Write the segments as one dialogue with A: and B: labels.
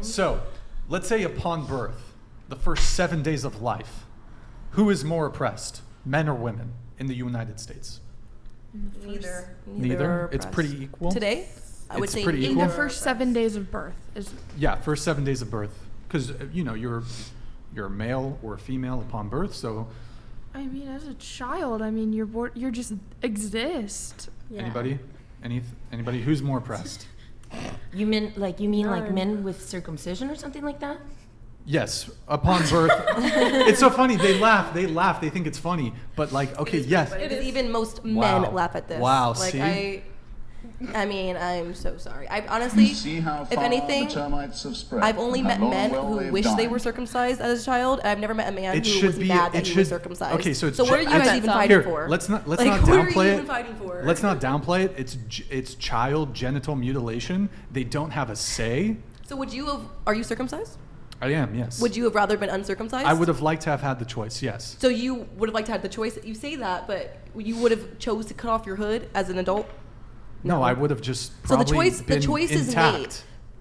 A: So, let's say upon birth, the first 7 days of life, who is more oppressed, men or women, in the United States?
B: Neither.
A: Neither? It's pretty equal?
B: Today? I would
A: It's
B: say
A: pretty
B: neither.
C: In
A: equal?
C: the first 7 days of birth is
A: Yeah, first 7 days of birth. Because, you're a male or a female upon birth, so
C: I mean, as a child, I mean, you're just exist.
D: Yeah.
A: anybody who's more oppressed?
D: You mean like
C: None.
D: men with circumcision or something like that?
A: Yes, upon birth. It's so funny. They laugh. They think it's funny. But like, okay, yes.
B: Because even most
A: Wow.
B: men laugh at this.
A: Wow,
B: Like
A: see?
B: I mean, I'm so sorry. I honestly,
E: See how
B: if
E: far
B: anything,
E: the termites have spread.
B: I've only
E: and
B: met
E: how
B: men
E: well
B: who
E: they've
B: wish they
E: died.
B: were circumcised as a child. I've never met a man
A: It
B: who
A: should
B: was
A: be.
B: mad that
A: It
B: he
A: should.
B: was circumcised.
A: Okay, so it's
B: what are you guys even fighting
A: here,
B: for?
A: Let's not
B: Like,
A: not
B: what are you
A: downplay
B: even
A: it.
B: fighting for?
A: Let's not downplay it. It's child genital mutilation. They don't have a say.
B: So are you circumcised?
A: I am. Yes.
B: Would you have rather been uncircumcised?
A: I would have liked to have had the choice. Yes.
B: So you would have liked to have the choice. You say that, but you would have chose to cut off your hood as an adult?
A: No, I would have just
B: So
A: probably
B: the
A: been
B: choice is
A: intact.
B: made.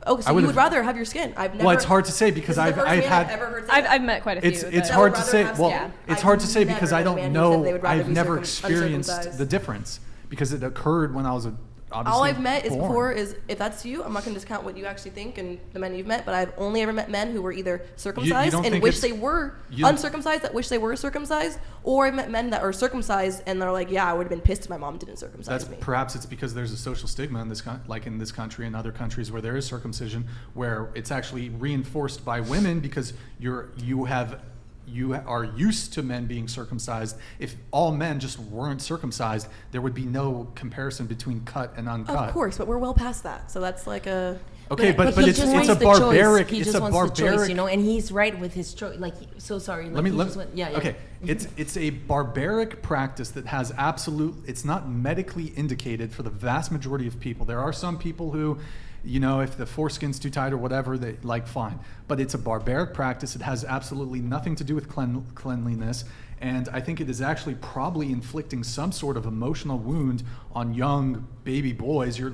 B: Oh,
A: I
B: so you
A: would
B: would
A: have-
B: rather have your skin? I've never.
A: Well, it's hard to say because
B: This is the
A: I've
B: first man
A: had.
B: ever heard say
F: I've
B: that.
F: met quite a few.
A: It's
F: that-
A: hard to
B: rather
A: say.
B: have
A: Well,
B: skin.
A: it's
B: I've
A: hard to say
B: never
A: because
B: met
A: I
B: a
A: don't
B: man who said
A: know.
B: they would rather
A: I've
B: be
A: never experienced
B: uncircumcised.
A: the difference because it occurred when I was obviously
B: All I've met is
A: born.
B: before is, if that's you, I'm not going to discount what you actually think and the men you've met, but I've only ever met men who were either circumcised
A: don't
B: and
A: think
B: wish
A: it's-
B: they were
A: you don't-
B: uncircumcised that wish they were circumcised, or I've met men that are circumcised and they're like, yeah, I would have been pissed if my mom didn't circumcise me.
A: Perhaps it's because there's a social stigma in this like in this country and other countries where there is circumcision, where it's actually reinforced by women because you are used to men being circumcised. If all men just weren't circumcised, there would be no comparison between cut and uncut.
B: Of course, but we're well past that, so that's like a.
A: Okay, but
D: he
A: it's
D: just
A: a
D: wants the
A: barbaric.
D: choice. He
A: It's
D: just
A: a
D: wants the choice,
A: barbaric.
D: you know, and he's right with his choice. Like, so sorry. Like,
A: Let me.
D: he just went, yeah.
A: Okay, it's a barbaric practice that has absolute. It's not medically indicated for the vast majority of people. There are some people who, you know, if the foreskin's too tight or whatever, they like fine. But it's a barbaric practice. It has absolutely nothing to do with cleanliness. And I think it is actually probably inflicting some sort of emotional wound on young baby boys. You're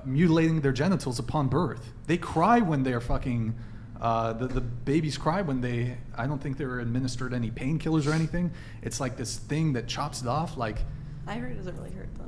A: mutilating their genitals upon birth. They cry when they're fucking. The babies cry when they. I don't think they were administered any painkillers or anything. It's like this thing that chops it off. Like
B: I heard it doesn't really hurt them.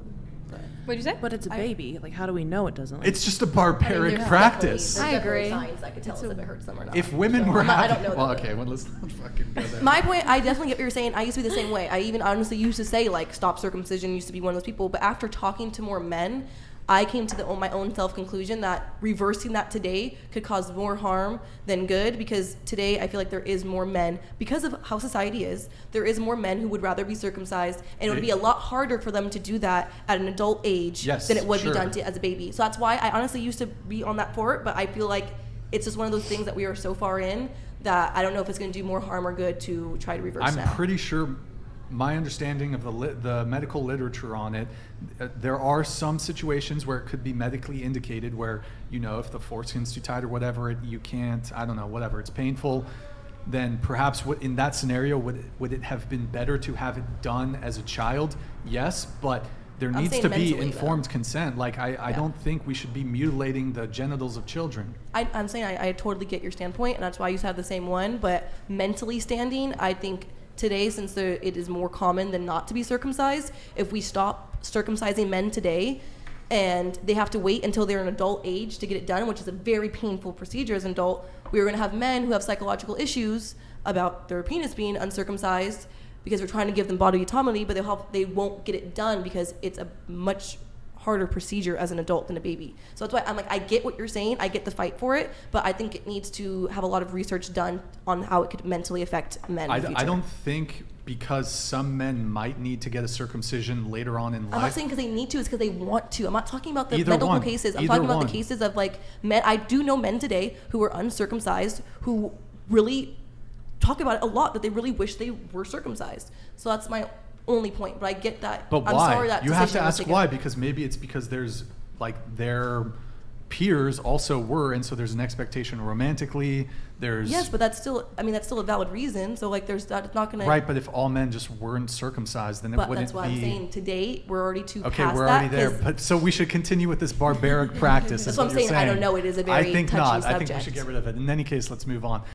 B: But
F: What'd you say?
G: But it's a baby. Like, how do we know it doesn't? Like,
A: it's just a barbaric
B: there's
A: practice.
B: definitely- there's
F: I agree.
B: definitely signs that could tell us if it hurts them or not.
A: If women
B: So
A: were
B: I
A: happy,
B: don't know.
A: well,
B: that.
A: okay, well, let's not fucking go there.
B: My point, I definitely get what you're saying. I used to be the same way. I even honestly used to say, like, stop circumcision, used to be one of those people. But after talking to more men, I came to my own self-conclusion that reversing that today could cause more harm than good, because today I feel like there is more men, because of how society is, there is more men who would rather be circumcised, and it would be a lot harder for them to do that at an adult age than it would be done as a baby. So that's why I honestly used to be on that for it, but I feel like it's just one of those things that we are so far in that I don't know if it's going to do more harm or good to try to reverse
A: I'm
B: now.
A: pretty sure my understanding of the medical literature on it, there are some situations where it could be medically indicated where, you know, if the foreskin's too tight or whatever, you can't, I don't know, whatever, it's painful, then perhaps in that scenario, would it have been better to have it done as a child? Yes, but there needs
B: saying
A: to be
B: mentally,
A: informed consent. Like, I don't think we should be mutilating the genitals of children.
B: I'm saying I totally get your standpoint, and that's why I used to have the same one, but mentally standing, I think today, since it is more common than not to be circumcised, if we stop circumcising men today and they have to wait until they're an adult age to get it done, which is a very painful procedure as an adult, we're going to have men who have psychological issues about their penis being uncircumcised because we're trying to give them bodily autonomy, but they won't get it done because it's a much harder procedure as an adult than a baby. So that's why I'm like, I get what you're saying, I get the fight for it, but I think it needs to have a lot of research done on how it could mentally affect men in the future.
A: I don't think because some men might need to get a circumcision later on in life.
B: I'm not saying because they need to, it's because they want to. I'm not talking about the
A: Either
B: medical
A: one.
B: cases. I'm
A: Either
B: talking about
A: one.
B: the cases of like men. I do know men today who are uncircumcised who really talk about it a lot, that they really wish they were circumcised. So that's my only point, but I get that.
A: But
B: I'm
A: why?
B: sorry that
A: You have to
B: decision was
A: ask
B: taken.
A: why, because maybe it's because there's like their peers also were, and so there's an expectation romantically. There's
B: Yes, but that's still a valid reason. So like there's not gonna
A: right. But if all men just weren't circumcised, then it
B: But
A: wouldn't
B: that's why
A: be.
B: I'm saying to date we're already too
A: Okay,
B: past
A: we're
B: that.
A: already there.
B: 'Cause
A: But so we should continue with this barbaric practice.
B: That's
A: is
B: what I'm
A: you're
B: saying. I don't know. It is a very
A: I think
B: touchy
A: not. I think we
B: subject.
A: should get rid of it. In any case, let's move on.